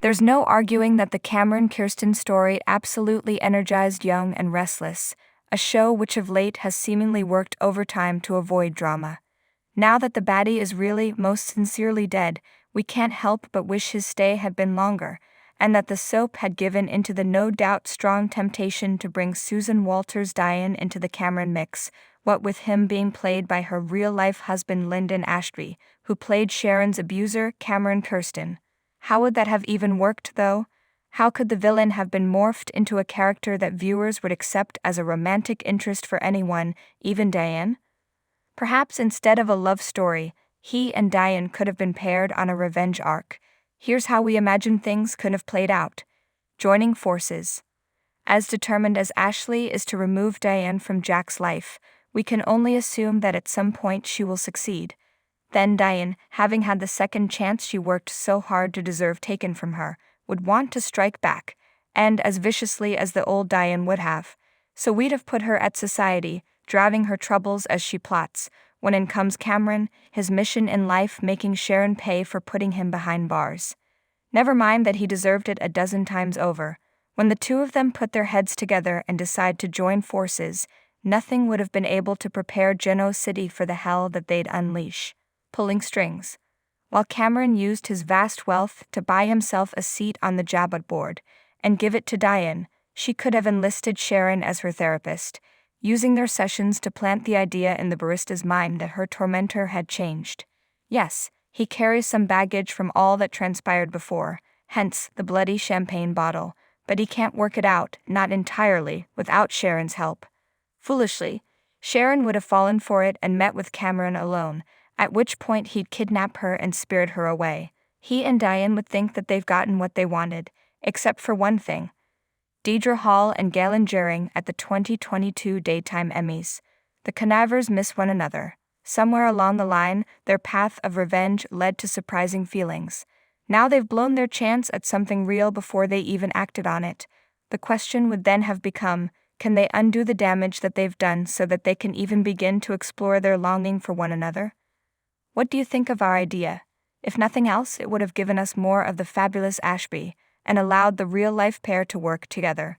There's no arguing that the Cameron-Kirsten story absolutely energized Young and Restless, a show which of late has seemingly worked overtime to avoid drama. Now that the baddie is really, most sincerely dead, we can't help but wish his stay had been longer, and that the soap had given into the no doubt strong temptation to bring Susan Walters' Diane into the Cameron mix, what with him being played by her real-life husband Lyndon Ashby, who played Sharon's abuser, Cameron Kirsten. How would that have even worked, though? How could the villain have been morphed into a character that viewers would accept as a romantic interest for anyone, even Diane? Perhaps instead of a love story, he and Diane could have been paired on a revenge arc. Here's how we imagine things could have played out. Joining forces. As determined as Ashley is to remove Diane from Jack's life, we can only assume that at some point she will succeed. Then Diane, having had the second chance she worked so hard to deserve taken from her, would want to strike back, and as viciously as the old Diane would have. So we'd have put her at society, driving her troubles as she plots, when in comes Cameron, his mission in life making Sharon pay for putting him behind bars. Never mind that he deserved it a dozen times over. When the two of them put their heads together and decide to join forces, nothing would have been able to prepare Geno City for the hell that they'd unleash. Pulling strings. While Cameron used his vast wealth to buy himself a seat on the Jabot board and give it to Diane, she could have enlisted Sharon as her therapist, using their sessions to plant the idea in the barista's mind that her tormentor had changed. Yes, he carries some baggage from all that transpired before, hence the bloody champagne bottle, but he can't work it out, not entirely, without Sharon's help. Foolishly, Sharon would have fallen for it and met with Cameron alone, at which point he'd kidnap her and spirit her away. He and Diane would think that they've gotten what they wanted, except for one thing. Deidre Hall and Galen Gering at the 2022 Daytime Emmys. The connivers miss one another. Somewhere along the line, their path of revenge led to surprising feelings. Now they've blown their chance at something real before they even acted on it. The question would then have become, can they undo the damage that they've done so that they can even begin to explore their longing for one another? What do you think of our idea? If nothing else, it would have given us more of the fabulous Ashby, and allowed the real-life pair to work together.